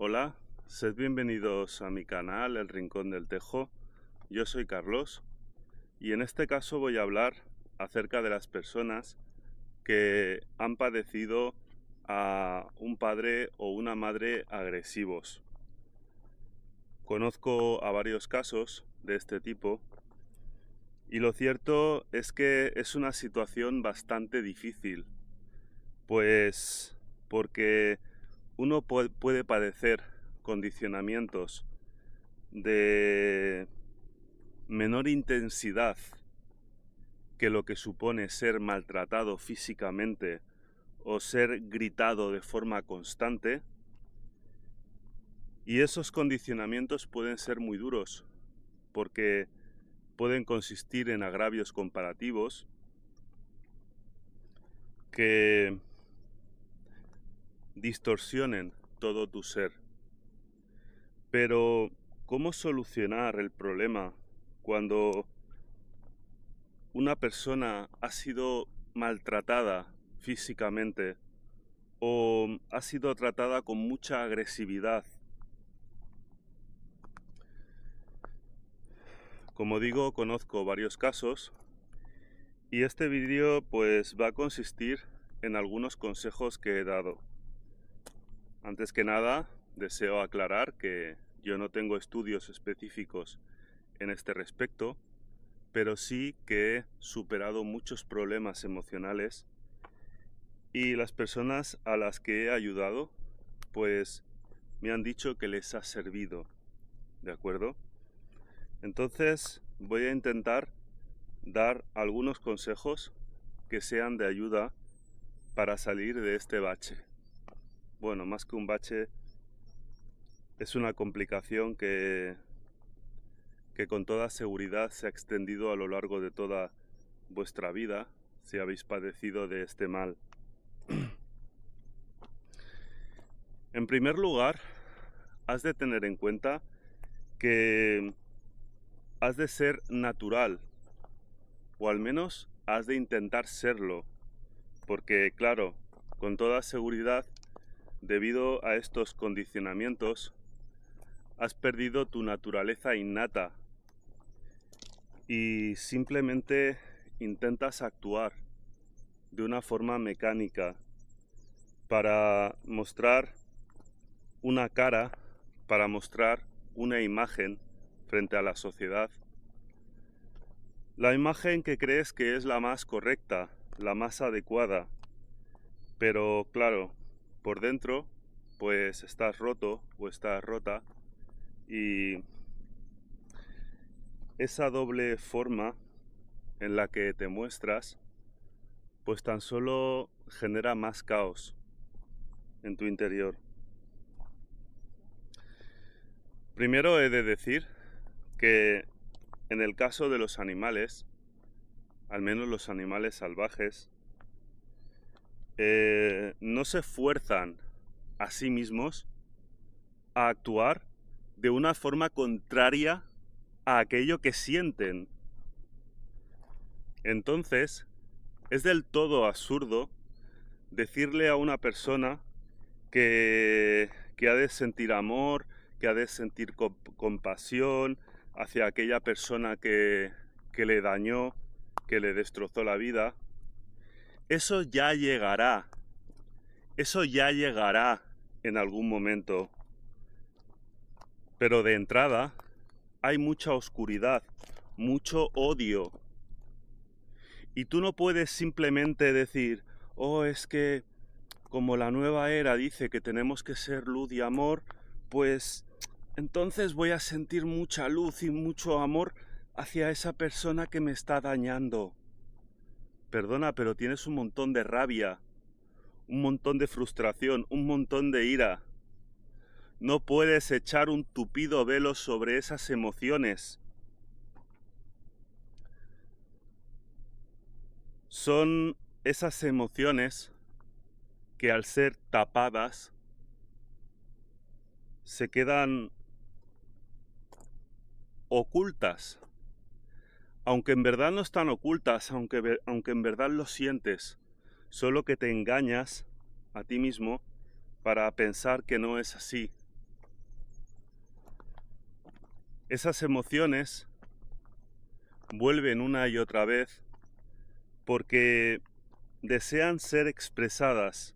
Hola, sed bienvenidos a mi canal El Rincón del Tejo. Yo soy Carlos y en este caso voy a hablar acerca de las personas que han padecido a un padre o una madre agresivos. Conozco a varios casos de este tipo y lo cierto es que es una situación bastante difícil, pues porque uno puede padecer condicionamientos de menor intensidad que lo que supone ser maltratado físicamente o ser gritado de forma constante, y esos condicionamientos pueden ser muy duros porque pueden consistir en agravios comparativos que distorsionen todo tu ser. Pero, ¿cómo solucionar el problema cuando una persona ha sido maltratada físicamente o ha sido tratada con mucha agresividad? Como digo, conozco varios casos y este vídeo pues va a consistir en algunos consejos que he dado. Antes que nada, deseo aclarar que yo no tengo estudios específicos en este respecto, pero sí que he superado muchos problemas emocionales y las personas a las que he ayudado pues me han dicho que les ha servido, ¿de acuerdo? Entonces voy a intentar dar algunos consejos que sean de ayuda para salir de este bache. Bueno, más que un bache, es una complicación que con toda seguridad se ha extendido a lo largo de toda vuestra vida si habéis padecido de este mal. En primer lugar, has de tener en cuenta que has de ser natural, o al menos has de intentar serlo, porque claro, con toda seguridad, debido a estos condicionamientos, has perdido tu naturaleza innata y simplemente intentas actuar de una forma mecánica para mostrar una cara, para mostrar una imagen frente a la sociedad. La imagen que crees que es la más correcta, la más adecuada, pero claro, por dentro pues estás roto o estás rota y esa doble forma en la que te muestras pues tan solo genera más caos en tu interior. Primero he de decir que en el caso de los animales, al menos los animales salvajes, no se fuerzan a sí mismos a actuar de una forma contraria a aquello que sienten. Entonces, es del todo absurdo decirle a una persona que ha de sentir amor, que ha de sentir compasión hacia aquella persona que le dañó, que le destrozó la vida. Eso ya llegará en algún momento. Pero de entrada hay mucha oscuridad, mucho odio. Y tú no puedes simplemente decir, oh, es que como la nueva era dice que tenemos que ser luz y amor, pues entonces voy a sentir mucha luz y mucho amor hacia esa persona que me está dañando. Perdona, pero tienes un montón de rabia, un montón de frustración, un montón de ira. No puedes echar un tupido velo sobre esas emociones. Son esas emociones que al ser tapadas se quedan ocultas, aunque en verdad no están ocultas, aunque en verdad lo sientes, solo que te engañas a ti mismo para pensar que no es así. esas emociones vuelven una y otra vez porque desean ser expresadas,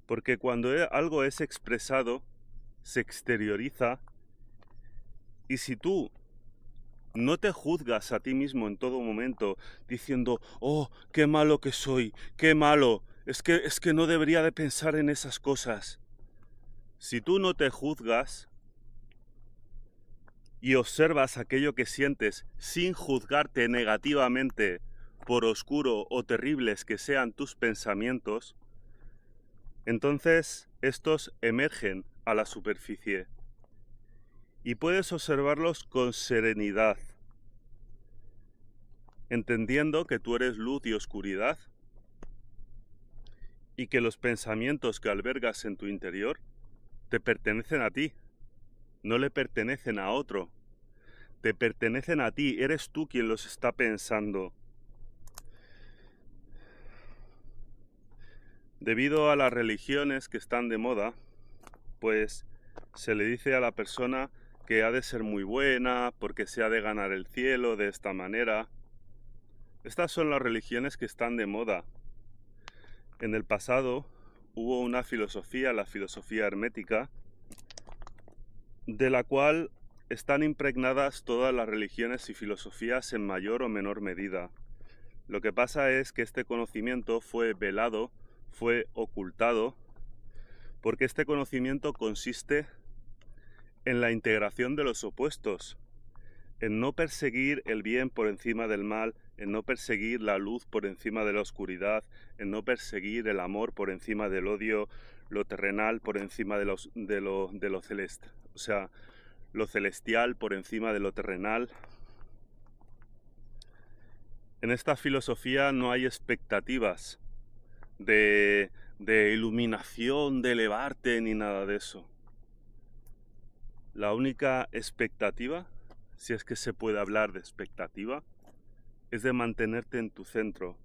porque cuando algo es expresado, se exterioriza, y si tú no te juzgas a ti mismo en todo momento diciendo, oh, qué malo que soy, qué malo, es que no debería de pensar en esas cosas. Si tú no te juzgas y observas aquello que sientes sin juzgarte negativamente por oscuro o terribles que sean tus pensamientos, entonces estos emergen a la superficie y puedes observarlos con serenidad, entendiendo que tú eres luz y oscuridad y que los pensamientos que albergas en tu interior te pertenecen a ti, no le pertenecen a otro, te pertenecen a ti, eres tú quien los está pensando. Debido a las religiones que están de moda, pues se le dice a la persona que ha de ser muy buena porque se ha de ganar el cielo de esta manera. Estas son las religiones que están de moda. En el pasado hubo una filosofía, la filosofía hermética, de la cual están impregnadas todas las religiones y filosofías en mayor o menor medida. Lo que pasa es que este conocimiento fue velado, fue ocultado, porque este conocimiento consiste en la integración de los opuestos, en no perseguir el bien por encima del mal, en no perseguir la luz por encima de la oscuridad, en no perseguir el amor por encima del odio, lo terrenal por encima de lo celeste, o sea, lo celestial por encima de lo terrenal. En esta filosofía no hay expectativas de iluminación, de elevarte, ni nada de eso. La única expectativa, si es que se puede hablar de expectativa, es de mantenerte en tu centro.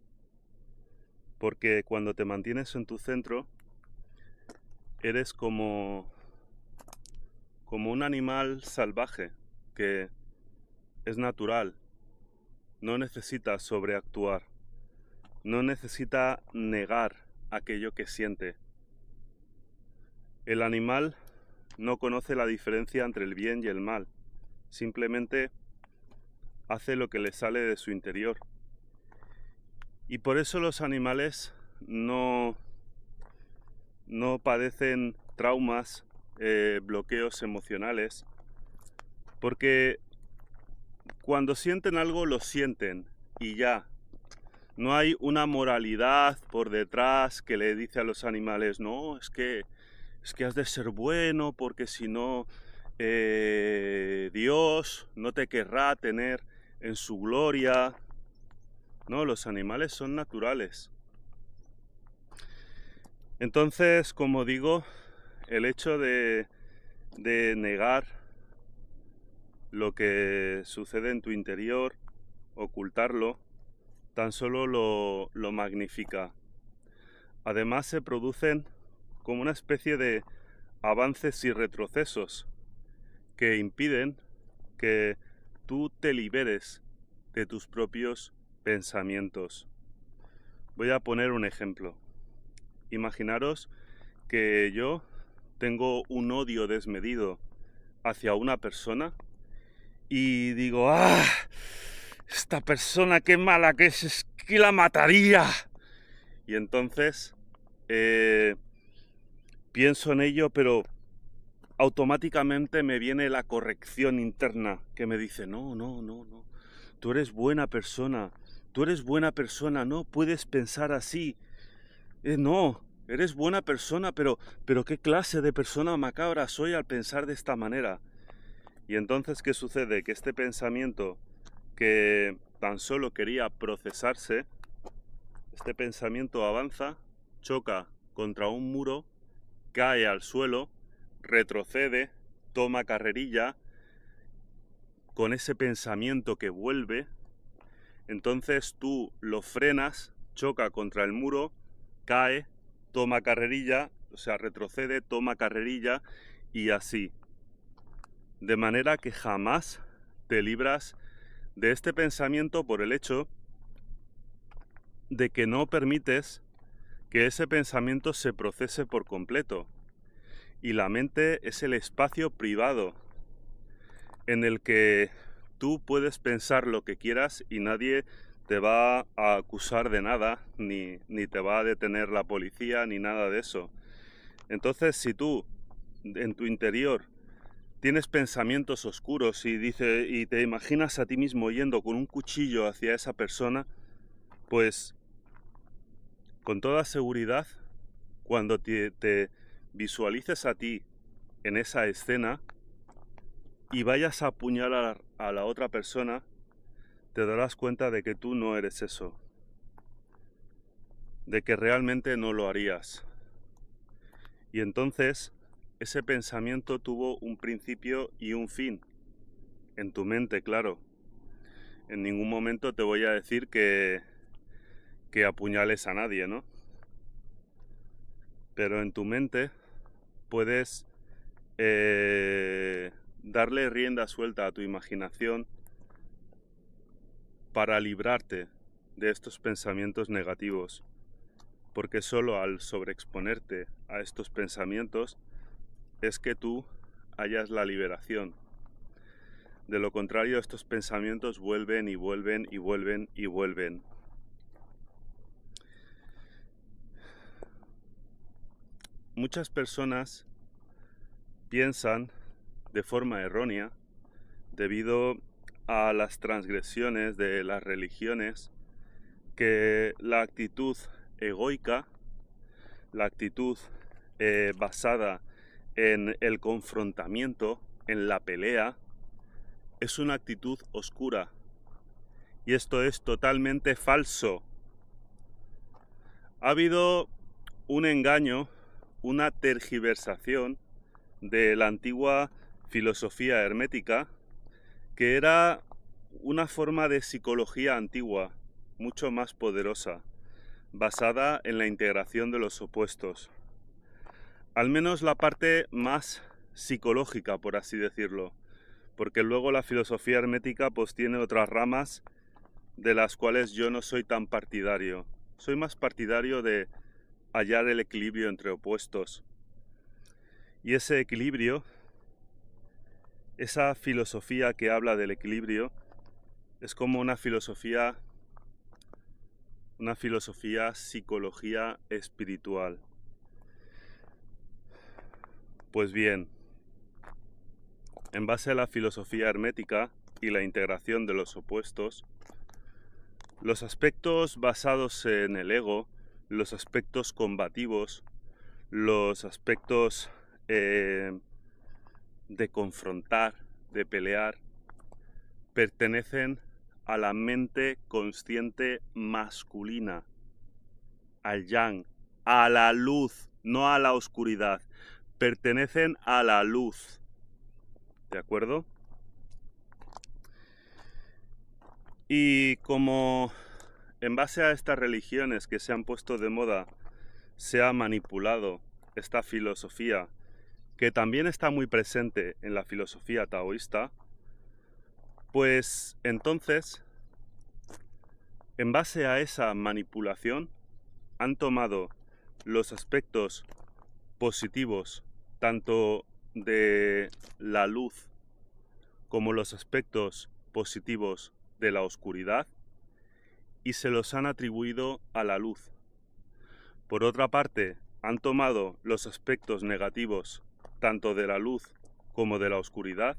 Porque cuando te mantienes en tu centro, eres como un animal salvaje que es natural, no necesita sobreactuar, no necesita negar aquello que siente. El animal no conoce la diferencia entre el bien y el mal, simplemente hace lo que le sale de su interior. Y por eso los animales no padecen traumas, bloqueos emocionales, porque cuando sienten algo lo sienten y ya. No hay una moralidad por detrás que le dice a los animales, no, es que has de ser bueno porque si no Dios no te querrá tener en su gloria. No, los animales son naturales. Entonces, como digo, el hecho de negar lo que sucede en tu interior, ocultarlo, tan solo lo magnifica. Además, se producen como una especie de avances y retrocesos que impiden que tú te liberes de tus propios pensamientos. Voy a poner un ejemplo. Imaginaros que yo tengo un odio desmedido hacia una persona y digo, ¡ah! Esta persona qué mala que es que la mataría. Y entonces pienso en ello, pero automáticamente me viene la corrección interna que me dice, no, tú eres buena persona, no puedes pensar así. No, eres buena persona, pero ¿qué clase de persona macabra soy al pensar de esta manera? Y entonces, ¿qué sucede? Que este pensamiento que tan solo quería procesarse, este pensamiento avanza, choca contra un muro, cae al suelo, retrocede, toma carrerilla, con ese pensamiento que vuelve, entonces tú lo frenas, choca contra el muro, cae, toma carrerilla, o sea, retrocede, toma carrerilla y así. De manera que jamás te libras de este pensamiento por el hecho de que no permites que ese pensamiento se procese por completo. Y la mente es el espacio privado en el que tú puedes pensar lo que quieras y nadie te va a acusar de nada, ni te va a detener la policía, ni nada de eso. Entonces, si tú en tu interior tienes pensamientos oscuros y te imaginas a ti mismo yendo con un cuchillo hacia esa persona, pues con toda seguridad, cuando te visualices a ti en esa escena y vayas a apuñalar a la otra persona, te darás cuenta de que tú no eres eso, de que realmente no lo harías. Y entonces ese pensamiento tuvo un principio y un fin, en tu mente, claro. En ningún momento te voy a decir que apuñales a nadie, ¿no? Pero en tu mente puedes darle rienda suelta a tu imaginación para librarte de estos pensamientos negativos, porque solo al sobreexponerte a estos pensamientos es que tú hallas la liberación. De lo contrario, estos pensamientos vuelven y vuelven y vuelven y vuelven. Muchas personas piensan de forma errónea, debido a las transgresiones de las religiones, que la actitud egoica, la actitud basada en el confrontamiento, en la pelea, es una actitud oscura. Y esto es totalmente falso. Ha habido un engaño, una tergiversación de la antigua filosofía hermética, que era una forma de psicología antigua, mucho más poderosa, basada en la integración de los opuestos. Al menos la parte más psicológica, por así decirlo, porque luego la filosofía hermética pues tiene otras ramas de las cuales yo no soy tan partidario. Soy más partidario de hallar el equilibrio entre opuestos. Y ese equilibrio, esa filosofía que habla del equilibrio, es como una filosofía psicología espiritual. Pues bien, en base a la filosofía hermética y la integración de los opuestos, los aspectos basados en el ego, los aspectos combativos, los aspectos de confrontar, de pelear, pertenecen a la mente consciente masculina, al yang, a la luz, no a la oscuridad. Pertenecen a la luz. ¿De acuerdo? Y como en base a estas religiones que se han puesto de moda se ha manipulado esta filosofía, que también está muy presente en la filosofía taoísta, pues entonces, en base a esa manipulación, han tomado los aspectos positivos tanto de la luz como los aspectos positivos de la oscuridad y se los han atribuido a la luz. Por otra parte, han tomado los aspectos negativos tanto de la luz como de la oscuridad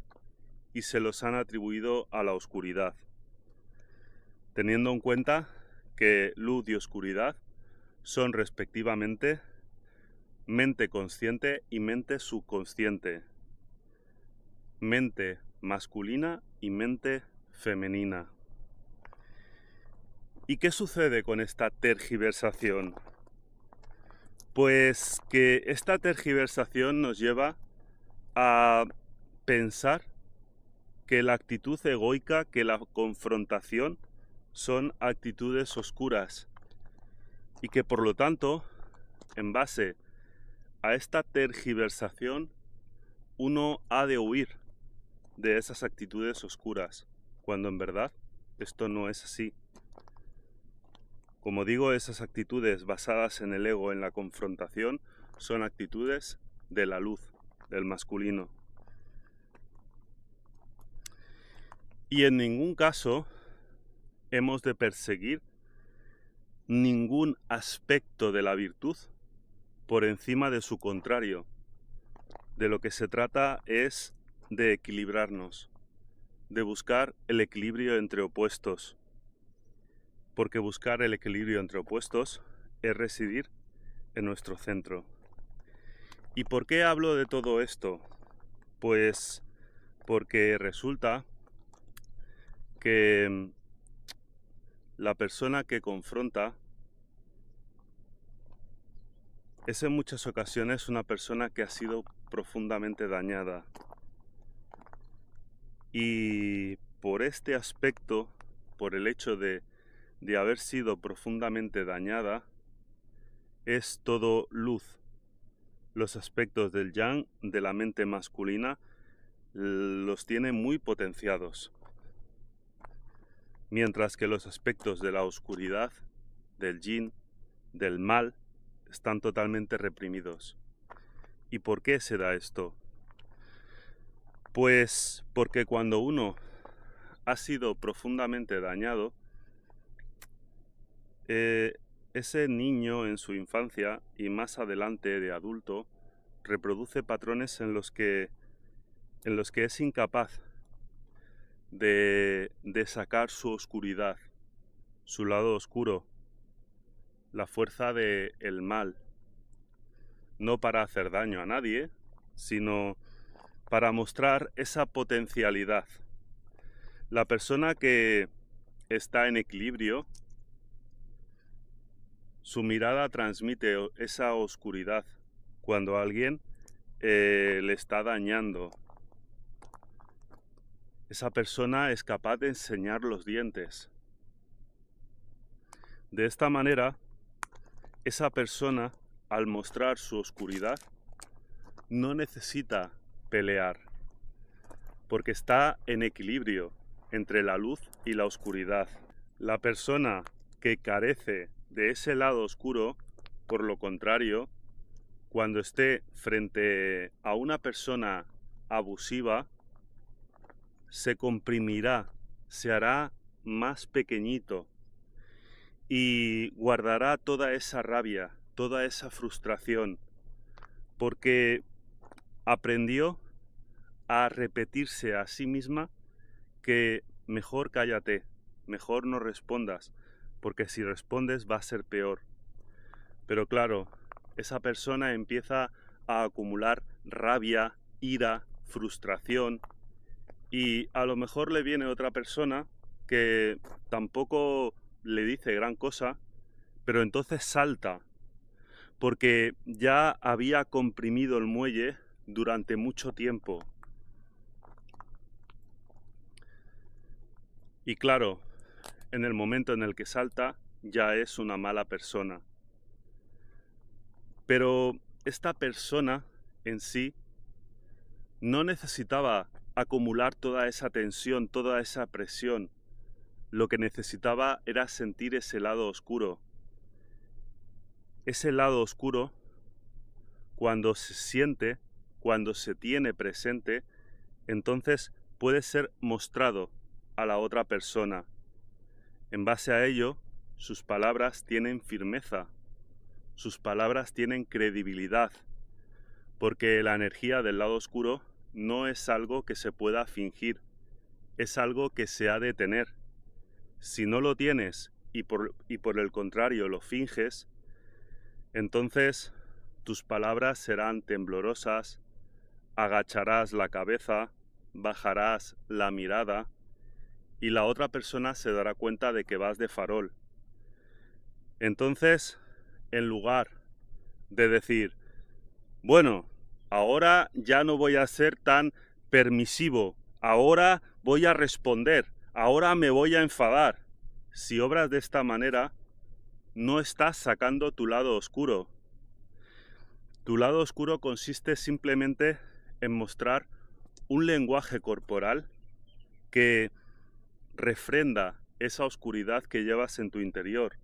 y se los han atribuido a la oscuridad, teniendo en cuenta que luz y oscuridad son respectivamente mente consciente y mente subconsciente, mente masculina y mente femenina. ¿Y qué sucede con esta tergiversación? Pues que esta tergiversación nos lleva a pensar que la actitud egoica, que la confrontación son actitudes oscuras y que por lo tanto, en base a esta tergiversación, uno ha de huir de esas actitudes oscuras, cuando en verdad esto no es así. Como digo, esas actitudes basadas en el ego, en la confrontación, son actitudes de la luz, del masculino. Y en ningún caso hemos de perseguir ningún aspecto de la virtud por encima de su contrario. De lo que se trata es de equilibrarnos, de buscar el equilibrio entre opuestos, porque buscar el equilibrio entre opuestos es residir en nuestro centro. ¿Y por qué hablo de todo esto? Pues porque resulta que la persona que confronta es en muchas ocasiones una persona que ha sido profundamente dañada. Y por este aspecto, por el hecho de haber sido profundamente dañada, es todo luz. Los aspectos del yang, de la mente masculina, los tiene muy potenciados. Mientras que los aspectos de la oscuridad, del yin, del mal, están totalmente reprimidos. ¿Y por qué se da esto? Pues porque cuando uno ha sido profundamente dañado, ese niño en su infancia y más adelante de adulto reproduce patrones en los que es incapaz de sacar su oscuridad, su lado oscuro, la fuerza del mal, no para hacer daño a nadie, sino para mostrar esa potencialidad. La persona que está en equilibrio, su mirada transmite esa oscuridad cuando alguien le está dañando. Esa persona es capaz de enseñar los dientes. De esta manera, esa persona, al mostrar su oscuridad, no necesita pelear, porque está en equilibrio entre la luz y la oscuridad. La persona que carece de ese lado oscuro, por lo contrario, cuando esté frente a una persona abusiva, se comprimirá, se hará más pequeñito y guardará toda esa rabia, toda esa frustración, porque aprendió a repetirse a sí misma que mejor cállate, mejor no respondas, porque si respondes va a ser peor. Pero claro, esa persona empieza a acumular rabia, ira, frustración, y a lo mejor le viene otra persona que tampoco le dice gran cosa, pero entonces salta, porque ya había comprimido el muelle durante mucho tiempo. Y claro, en el momento en el que salta, ya es una mala persona. Pero esta persona en sí no necesitaba acumular toda esa tensión, toda esa presión. Lo que necesitaba era sentir ese lado oscuro. Ese lado oscuro, cuando se siente, cuando se tiene presente, entonces puede ser mostrado a la otra persona. En base a ello, sus palabras tienen firmeza, sus palabras tienen credibilidad, porque la energía del lado oscuro no es algo que se pueda fingir, es algo que se ha de tener. Si no lo tienes y por el contrario lo finges, entonces tus palabras serán temblorosas, agacharás la cabeza, bajarás la mirada y la otra persona se dará cuenta de que vas de farol. Entonces, en lugar de decir, bueno, ahora ya no voy a ser tan permisivo, ahora voy a responder, ahora me voy a enfadar. Si obras de esta manera, no estás sacando tu lado oscuro. Tu lado oscuro consiste simplemente en mostrar un lenguaje corporal que refrenda esa oscuridad que llevas en tu interior.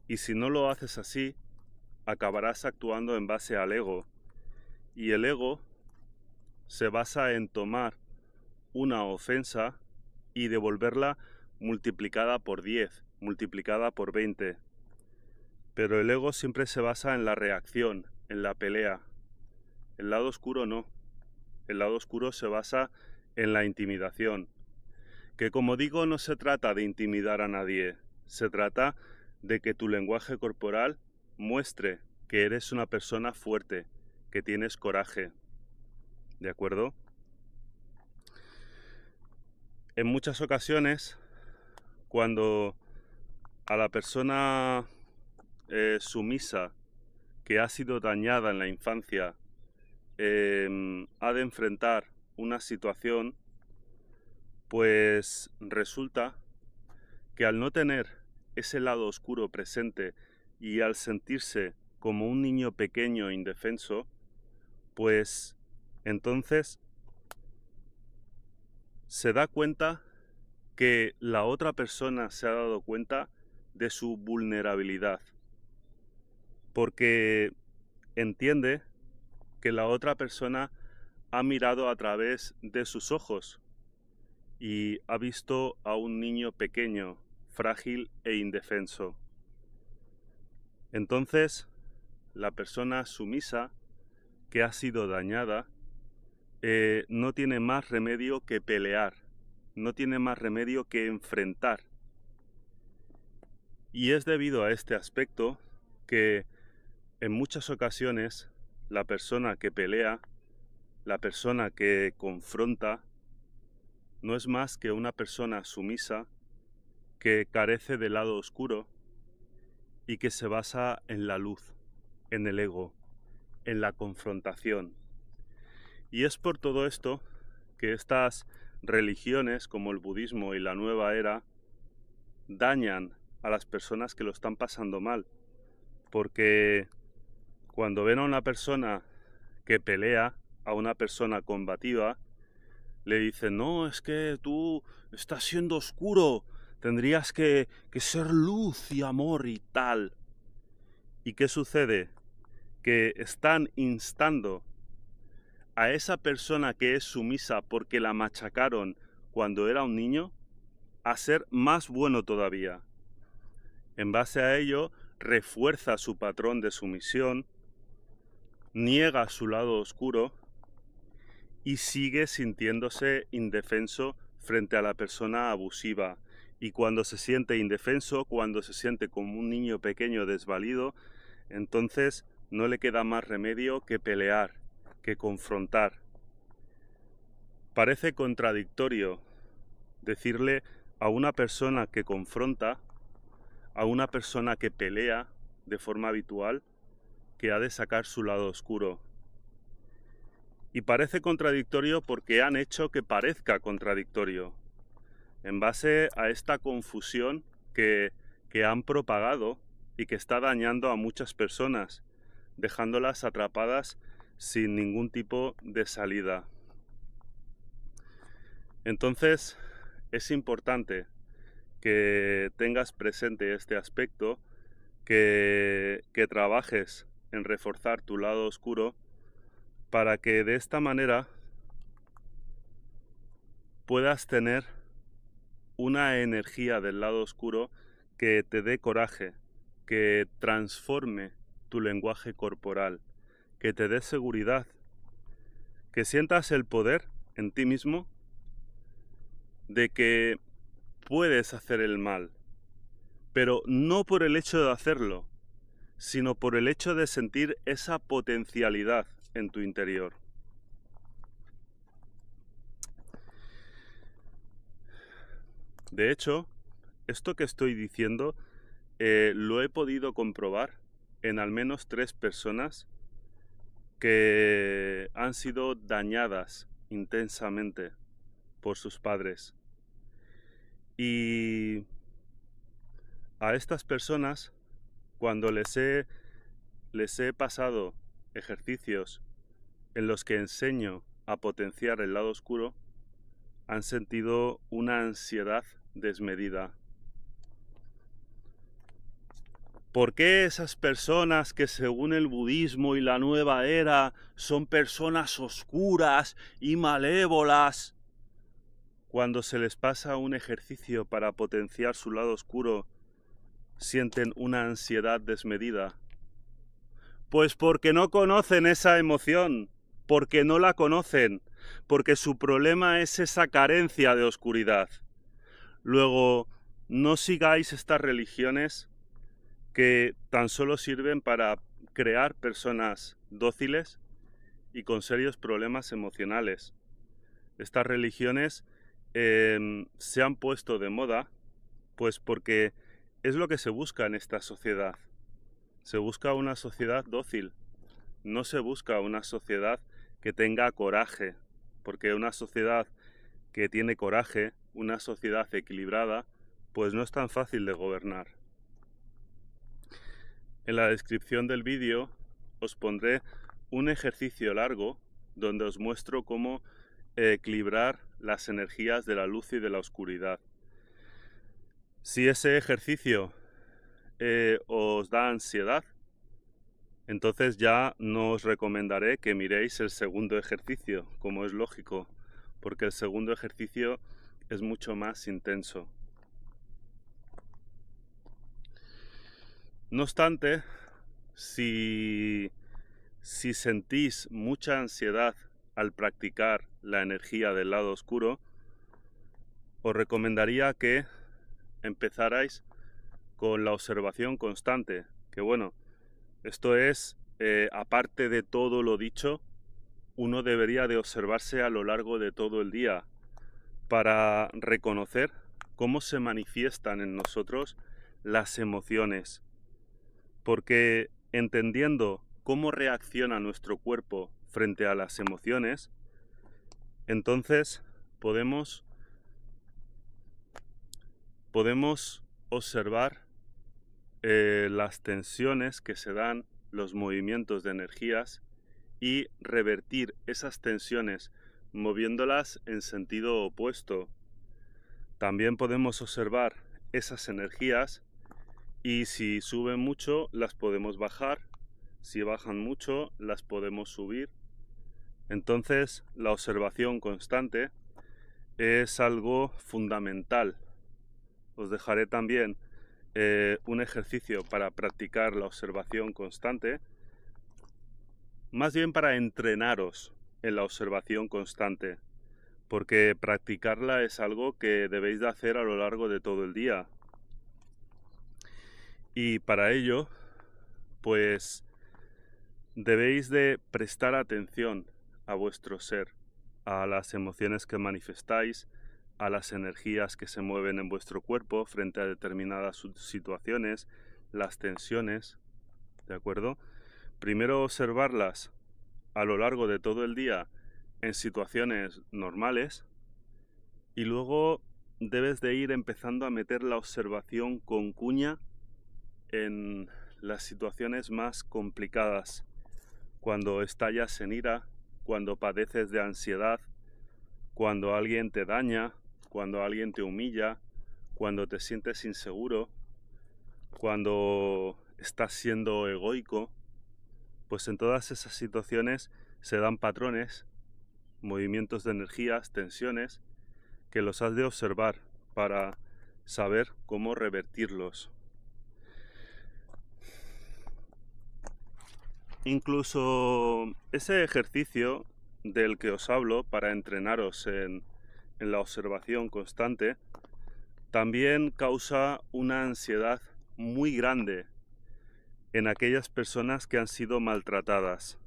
Y si no lo haces así, acabarás actuando en base al ego. Y el ego se basa en tomar una ofensa y devolverla multiplicada por 10, multiplicada por 20. Pero el ego siempre se basa en la reacción, en la pelea. El lado oscuro no. El lado oscuro se basa en la intimidación. Que como digo, no se trata de intimidar a nadie. Se trata de que tu lenguaje corporal muestre que eres una persona fuerte, que tienes coraje. ¿De acuerdo? En muchas ocasiones, cuando a la persona sumisa que ha sido dañada en la infancia ha de enfrentar una situación, pues resulta que al no tener ese lado oscuro presente y al sentirse como un niño pequeño e indefenso, pues entonces se da cuenta que la otra persona se ha dado cuenta de su vulnerabilidad, porque entiende que la otra persona ha mirado a través de sus ojos y ha visto a un niño pequeño, frágil e indefenso. Entonces, la persona sumisa que ha sido dañada no tiene más remedio que pelear, no tiene más remedio que enfrentar. Y es debido a este aspecto que en muchas ocasiones la persona que pelea, la persona que confronta, no es más que una persona sumisa que carece del lado oscuro y que se basa en la luz, en el ego, en la confrontación. Y es por todo esto que estas religiones como el budismo y la nueva era dañan a las personas que lo están pasando mal, porque cuando ven a una persona que pelea, a una persona combativa, le dicen, no, es que tú estás siendo oscuro, tendrías que ser luz y amor y tal. ¿Y qué sucede? Que están instando a esa persona que es sumisa porque la machacaron cuando era un niño a ser más bueno todavía. En base a ello, refuerza su patrón de sumisión, niega su lado oscuro y sigue sintiéndose indefenso frente a la persona abusiva. Y cuando se siente indefenso, cuando se siente como un niño pequeño desvalido, entonces no le queda más remedio que pelear, que confrontar. Parece contradictorio decirle a una persona que confronta, a una persona que pelea de forma habitual, que ha de sacar su lado oscuro. Y parece contradictorio porque han hecho que parezca contradictorio, en base a esta confusión que han propagado y que está dañando a muchas personas, dejándolas atrapadas sin ningún tipo de salida. Entonces, es importante que tengas presente este aspecto, que trabajes en reforzar tu lado oscuro para que de esta manera puedas tener una energía del lado oscuro que te dé coraje, que transforme tu lenguaje corporal, que te dé seguridad, que sientas el poder en ti mismo de que puedes hacer el mal, pero no por el hecho de hacerlo, sino por el hecho de sentir esa potencialidad en tu interior. De hecho, esto que estoy diciendo lo he podido comprobar en al menos 3 personas que han sido dañadas intensamente por sus padres. Y a estas personas, cuando les he pasado ejercicios en los que enseño a potenciar el lado oscuro han sentido una ansiedad desmedida. ¿Por qué esas personas que según el budismo y la nueva era son personas oscuras y malévolas, cuando se les pasa un ejercicio para potenciar su lado oscuro, sienten una ansiedad desmedida? Pues porque no conocen esa emoción, porque no la conocen, porque su problema es esa carencia de oscuridad. Luego, no sigáis estas religiones que tan solo sirven para crear personas dóciles y con serios problemas emocionales. Estas religiones se han puesto de moda pues porque es lo que se busca en esta sociedad. Se busca una sociedad dócil, no se busca una sociedad que tenga coraje, porque una sociedad que tiene coraje, una sociedad equilibrada, pues no es tan fácil de gobernar. En la descripción del vídeo os pondré un ejercicio largo donde os muestro cómo equilibrar las energías de la luz y de la oscuridad. Si ese ejercicio os da ansiedad, entonces ya no os recomendaré que miréis el segundo ejercicio, como es lógico, porque el segundo ejercicio es mucho más intenso. No obstante, si sentís mucha ansiedad al practicar la energía del lado oscuro, os recomendaría que empezarais con la observación constante, que bueno, esto es, aparte de todo lo dicho, uno debería de observarse a lo largo de todo el día para reconocer cómo se manifiestan en nosotros las emociones. Porque entendiendo cómo reacciona nuestro cuerpo frente a las emociones, entonces podemos observar las tensiones que se dan, los movimientos de energías y revertir esas tensiones moviéndolas en sentido opuesto. También podemos observar esas energías y si suben mucho las podemos bajar, si bajan mucho las podemos subir. Entonces la observación constante es algo fundamental. Os dejaré también un ejercicio para practicar la observación constante, más bien para entrenaros en la observación constante, porque practicarla es algo que debéis de hacer a lo largo de todo el día. Y para ello, pues debéis de prestar atención a vuestro ser, a las emociones que manifestáis, a las energías que se mueven en vuestro cuerpo frente a determinadas situaciones, las tensiones, ¿de acuerdo? Primero observarlas a lo largo de todo el día en situaciones normales y luego debes de ir empezando a meter la observación con cuña en las situaciones más complicadas, cuando estallas en ira, cuando padeces de ansiedad, cuando alguien te daña, cuando alguien te humilla, cuando te sientes inseguro, cuando estás siendo egoico, pues en todas esas situaciones se dan patrones, movimientos de energías, tensiones, que los has de observar para saber cómo revertirlos. Incluso ese ejercicio del que os hablo para entrenaros en la observación constante también causa una ansiedad muy grande en aquellas personas que han sido maltratadas.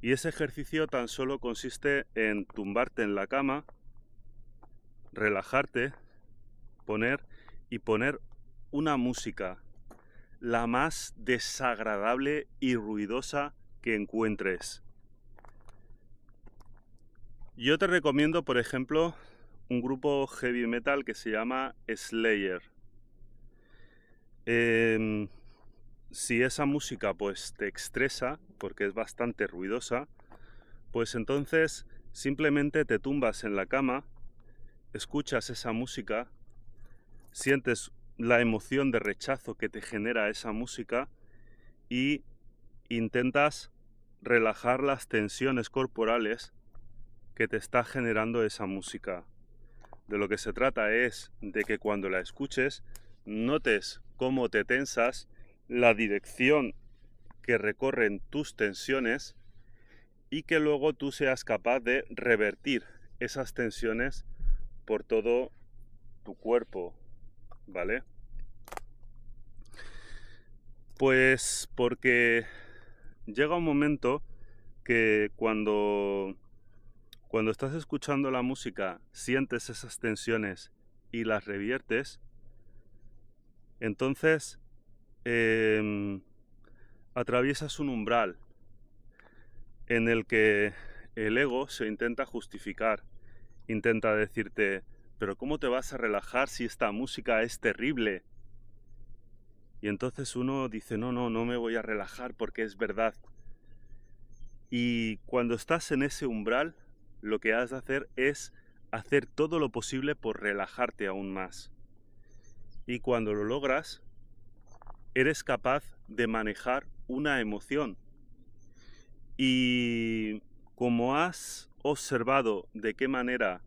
Y ese ejercicio tan solo consiste en tumbarte en la cama, relajarte, poner una música, la más desagradable y ruidosa que encuentres. Yo te recomiendo, por ejemplo, un grupo heavy metal que se llama Slayer. Si esa música pues te estresa, porque es bastante ruidosa, Pues entonces simplemente te tumbas en la cama, escuchas esa música, sientes la emoción de rechazo que te genera esa música y intentas relajar las tensiones corporales que te está generando esa música. De lo que se trata es de que cuando la escuches notes cómo te tensas, la dirección que recorren tus tensiones y que luego tú seas capaz de revertir esas tensiones por todo tu cuerpo, ¿vale? Pues porque llega un momento que cuando estás escuchando la música sientes esas tensiones y las reviertes, entonces atraviesas un umbral en el que el ego se intenta justificar, intenta decirte, pero ¿cómo te vas a relajar si esta música es terrible? Y entonces uno dice, no me voy a relajar porque es verdad. Y cuando estás en ese umbral, lo que has de hacer es hacer todo lo posible por relajarte aún más. Y cuando lo logras, eres capaz de manejar una emoción. Y como has observado de qué manera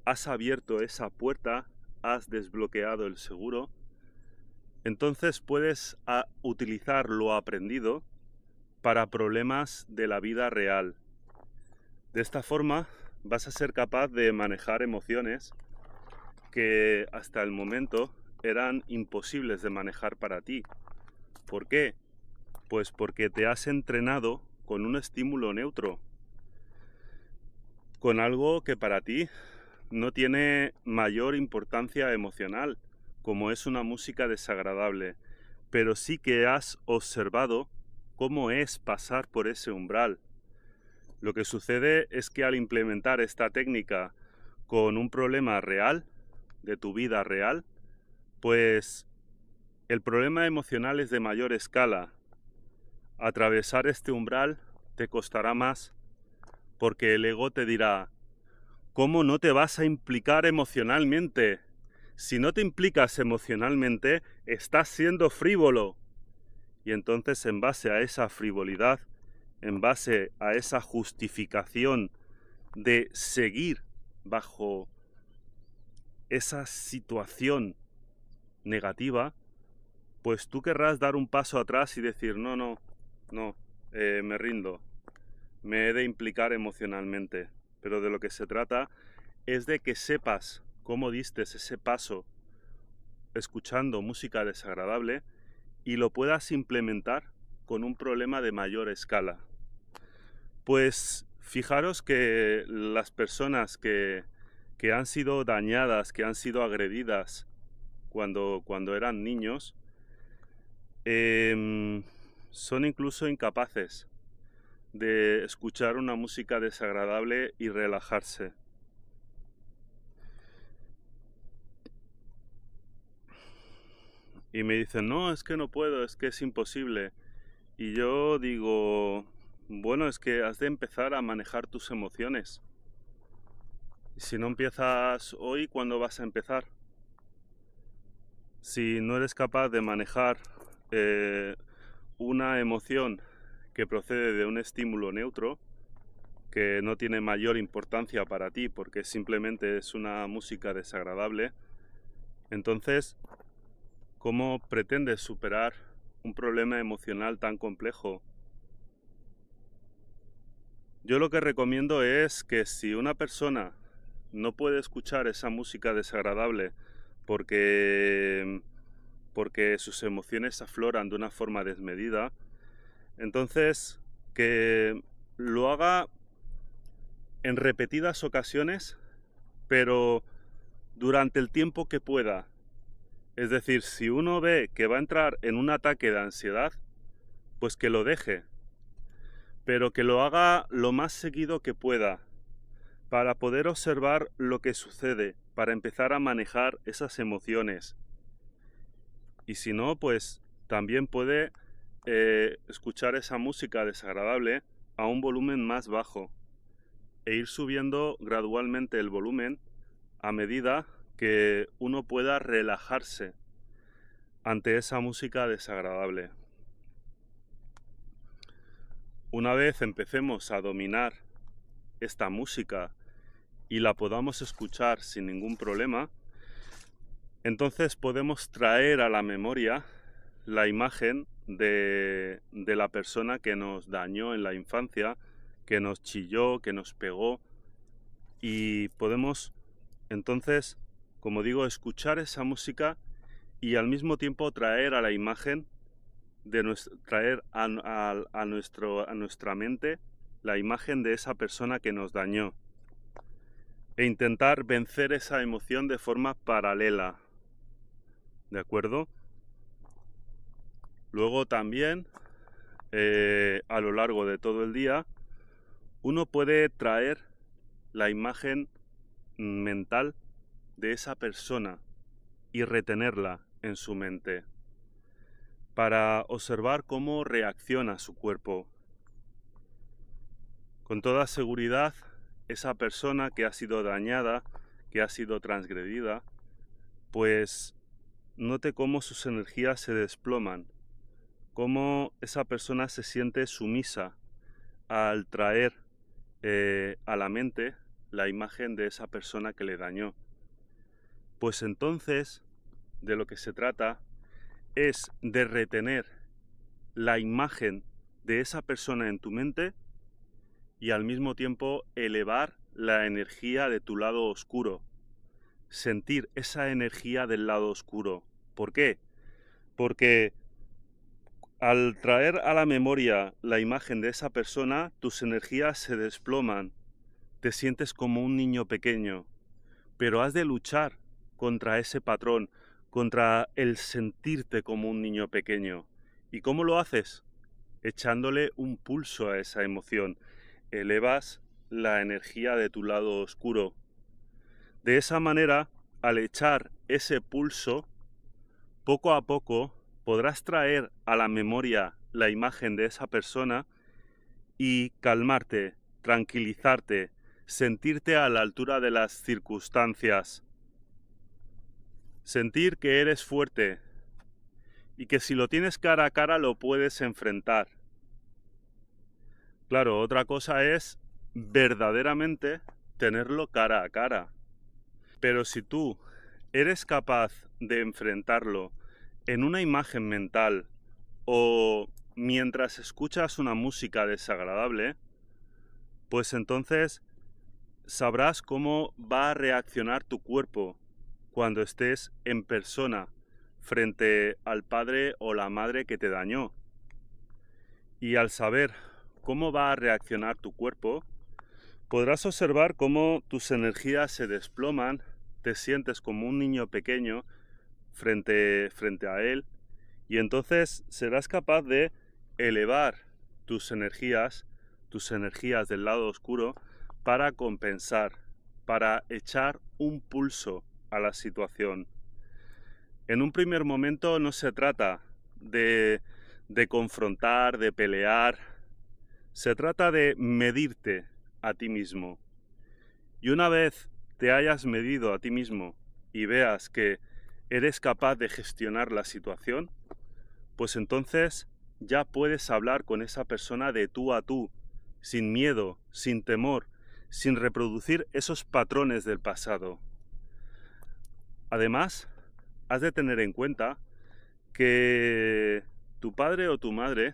has abierto esa puerta, has desbloqueado el seguro, entonces puedes utilizar lo aprendido para problemas de la vida real. De esta forma vas a ser capaz de manejar emociones que hasta el momento eran imposibles de manejar para ti. ¿Por qué? Pues porque te has entrenado con un estímulo neutro, con algo que para ti no tiene mayor importancia emocional, como es una música desagradable, pero sí que has observado cómo es pasar por ese umbral. Lo que sucede es que al implementar esta técnica con un problema real, de tu vida real, pues el problema emocional es de mayor escala. Atravesar este umbral te costará más porque el ego te dirá, ¿cómo no te vas a implicar emocionalmente? Si no te implicas emocionalmente, estás siendo frívolo. Y entonces, en base a esa frivolidad, en base a esa justificación de seguir bajo esa situación negativa, pues tú querrás dar un paso atrás y decir, no, me rindo, me he de implicar emocionalmente. Pero de lo que se trata es de que sepas cómo diste ese paso escuchando música desagradable y lo puedas implementar con un problema de mayor escala. Pues fijaros que las personas que han sido dañadas, que han sido agredidas cuando eran niños, son incluso incapaces de escuchar una música desagradable y relajarse. Y me dicen, no, es que no puedo, es que es imposible. Y yo digo, bueno, es que has de empezar a manejar tus emociones. Si no empiezas hoy, ¿cuándo vas a empezar? Si no eres capaz de manejar una emoción que procede de un estímulo neutro, que no tiene mayor importancia para ti porque simplemente es una música desagradable, entonces, ¿cómo pretendes superar un problema emocional tan complejo? Yo lo que recomiendo es que si una persona no puede escuchar esa música desagradable porque sus emociones afloran de una forma desmedida, entonces que lo haga en repetidas ocasiones, pero durante el tiempo que pueda. Es decir, si uno ve que va a entrar en un ataque de ansiedad, pues que lo deje, pero que lo haga lo más seguido que pueda, para poder observar lo que sucede, para empezar a manejar esas emociones. Y si no, pues también puede escuchar esa música desagradable a un volumen más bajo. e ir subiendo gradualmente el volumen a medida que uno pueda relajarse ante esa música desagradable. Una vez empecemos a dominar esta música y la podamos escuchar sin ningún problema, entonces podemos traer a la memoria la imagen de la persona que nos dañó en la infancia, que nos chilló, que nos pegó, y podemos entonces, como digo, escuchar esa música y al mismo tiempo traer a la imagen traer a nuestra mente la imagen de esa persona que nos dañó e intentar vencer esa emoción de forma paralela, ¿de acuerdo? Luego también, a lo largo de todo el día, uno puede traer la imagen mental de esa persona y retenerla en su mente para observar cómo reacciona su cuerpo. Con toda seguridad, esa persona que ha sido dañada, que ha sido transgredida, pues note cómo sus energías se desploman, cómo esa persona se siente sumisa al traer a la mente la imagen de esa persona que le dañó. Pues entonces, de lo que se trata es de retener la imagen de esa persona en tu mente y al mismo tiempo elevar la energía de tu lado oscuro. Sentir esa energía del lado oscuro. ¿Por qué? Porque al traer a la memoria la imagen de esa persona, tus energías se desploman. Te sientes como un niño pequeño. Pero has de luchar contra ese patrón, contra el sentirte como un niño pequeño. ¿Y cómo lo haces? Echándole un pulso a esa emoción. Elevas la energía de tu lado oscuro. De esa manera, al echar ese pulso, poco a poco podrás traer a la memoria la imagen de esa persona y calmarte, tranquilizarte, sentirte a la altura de las circunstancias. Sentir que eres fuerte y que si lo tienes cara a cara lo puedes enfrentar. Claro, otra cosa es verdaderamente tenerlo cara a cara. Pero si tú eres capaz de enfrentarlo en una imagen mental o mientras escuchas una música desagradable, pues entonces sabrás cómo va a reaccionar tu cuerpo cuando estés en persona frente al padre o la madre que te dañó. Y al saber cómo va a reaccionar tu cuerpo, podrás observar cómo tus energías se desploman, te sientes como un niño pequeño frente a él, y entonces serás capaz de elevar tus energías del lado oscuro, para compensar, para echar un pulso a la situación. En un primer momento no se trata de confrontar, de pelear, se trata de medirte a ti mismo. Y una vez te hayas medido a ti mismo y veas que eres capaz de gestionar la situación, pues entonces ya puedes hablar con esa persona de tú a tú, sin miedo, sin temor, sin reproducir esos patrones del pasado. Además, has de tener en cuenta que tu padre o tu madre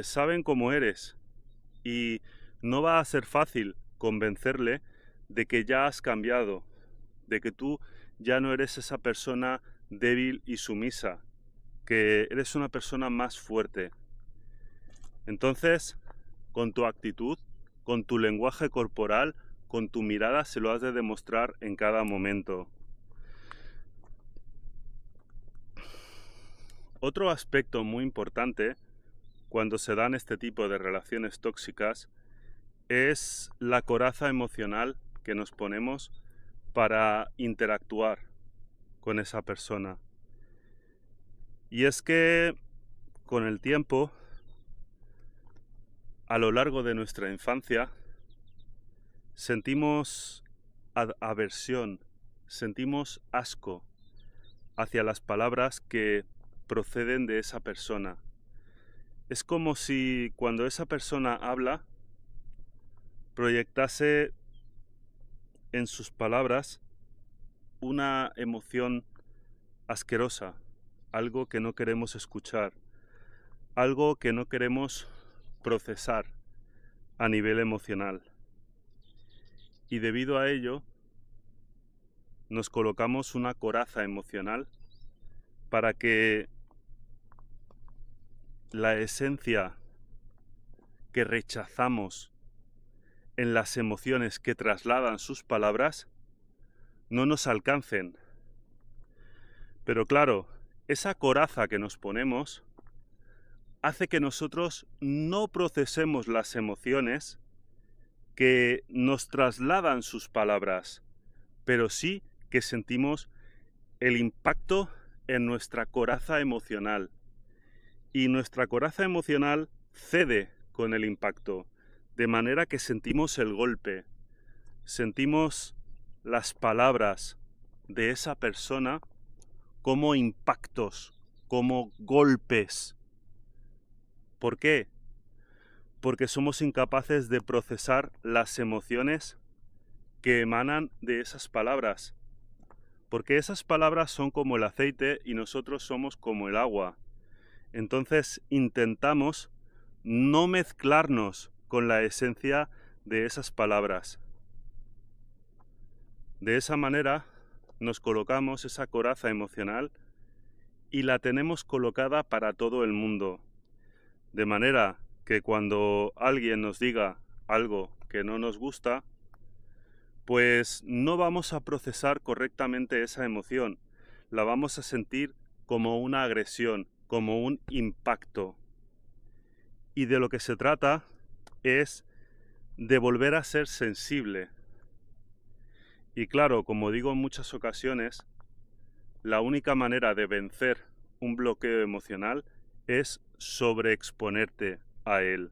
saben cómo eres y no va a ser fácil convencerle de que ya has cambiado, de que tú ya no eres esa persona débil y sumisa, que eres una persona más fuerte. Entonces, con tu actitud, con tu lenguaje corporal, con tu mirada, se lo has de demostrar en cada momento. Otro aspecto muy importante cuando se dan este tipo de relaciones tóxicas es la coraza emocional que nos ponemos para interactuar con esa persona. Y es que con el tiempo, a lo largo de nuestra infancia, sentimos aversión, sentimos asco hacia las palabras que proceden de esa persona. Es como si cuando esa persona habla, proyectase en sus palabras una emoción asquerosa, algo que no queremos escuchar, algo que no queremos procesar a nivel emocional. Y debido a ello, nos colocamos una coraza emocional para que la esencia que rechazamos en las emociones que trasladan sus palabras no nos alcancen. Pero claro, esa coraza que nos ponemos hace que nosotros no procesemos las emociones que nos trasladan sus palabras, pero sí que sentimos el impacto en nuestra coraza emocional. Y nuestra coraza emocional cede con el impacto, de manera que sentimos el golpe, sentimos las palabras de esa persona como impactos, como golpes. ¿Por qué? Porque somos incapaces de procesar las emociones que emanan de esas palabras. Porque esas palabras son como el aceite y nosotros somos como el agua. Entonces intentamos no mezclarnos con la esencia de esas palabras. De esa manera nos colocamos esa coraza emocional y la tenemos colocada para todo el mundo. De manera que cuando alguien nos diga algo que no nos gusta, pues no vamos a procesar correctamente esa emoción. La vamos a sentir como una agresión, como un impacto. Y de lo que se trata es de volver a ser sensible. Y claro, como digo en muchas ocasiones, la única manera de vencer un bloqueo emocional es sobreexponerte a él.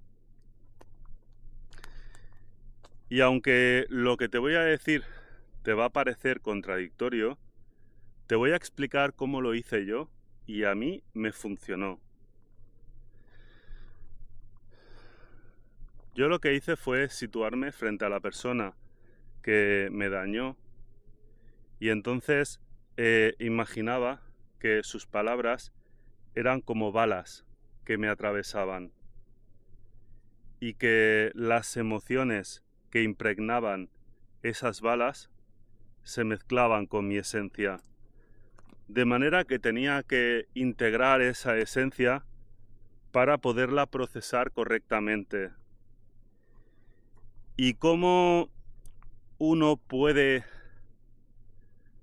Y aunque lo que te voy a decir te va a parecer contradictorio, te voy a explicar cómo lo hice yo y a mí me funcionó. Yo lo que hice fue situarme frente a la persona que me dañó y entonces imaginaba que sus palabras eran como balas que me atravesaban y que las emociones que impregnaban esas balas se mezclaban con mi esencia. De manera que tenía que integrar esa esencia para poderla procesar correctamente. ¿Y cómo uno puede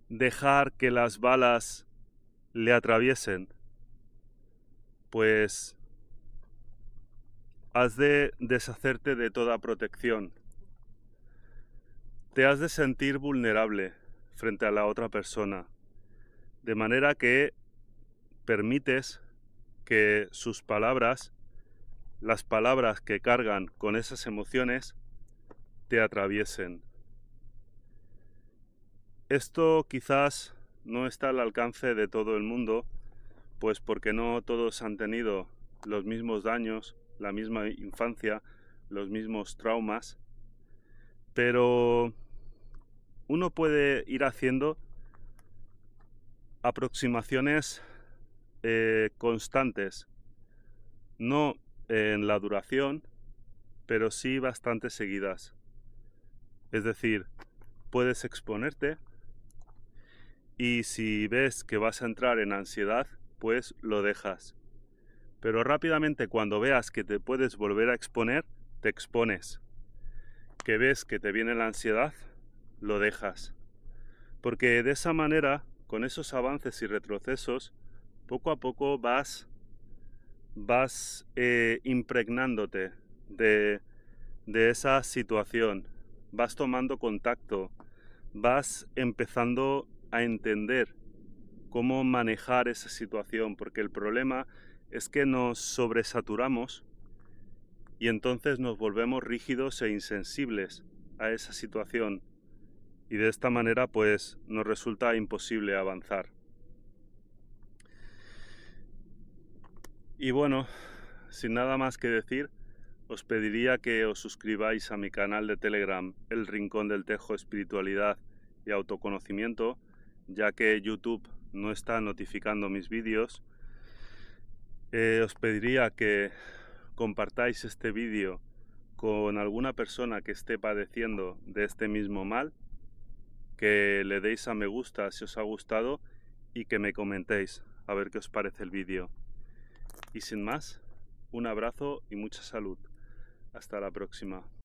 dejar que las balas le atraviesen? Pues has de deshacerte de toda protección. Te has de sentir vulnerable frente a la otra persona, de manera que permites que sus palabras, las palabras que cargan con esas emociones, te atraviesen. Esto quizás no está al alcance de todo el mundo, pues porque no todos han tenido los mismos daños, la misma infancia, los mismos traumas, pero uno puede ir haciendo aproximaciones constantes, no en la duración, pero sí bastante seguidas. Es decir, puedes exponerte y si ves que vas a entrar en ansiedad, pues lo dejas. Pero rápidamente cuando veas que te puedes volver a exponer, te expones. Que ves que te viene la ansiedad, lo dejas. Porque de esa manera, con esos avances y retrocesos, poco a poco vas impregnándote de esa situación, vas tomando contacto, vas empezando a entender cómo manejar esa situación, porque el problema es que nos sobresaturamos y entonces nos volvemos rígidos e insensibles, a esa situación y de esta manera pues nos resulta imposible avanzar. Y bueno, sin nada más que decir, os pediría que os suscribáis a mi canal de Telegram, El Rincón del Tejo, Espiritualidad y Autoconocimiento, ya que YouTube no está notificando mis vídeos. Os pediría que compartáis este vídeo con alguna persona que esté padeciendo de este mismo mal, que le deis a me gusta si os ha gustado y que me comentéis a ver qué os parece el vídeo. Y sin más, un abrazo y mucha salud. Hasta la próxima.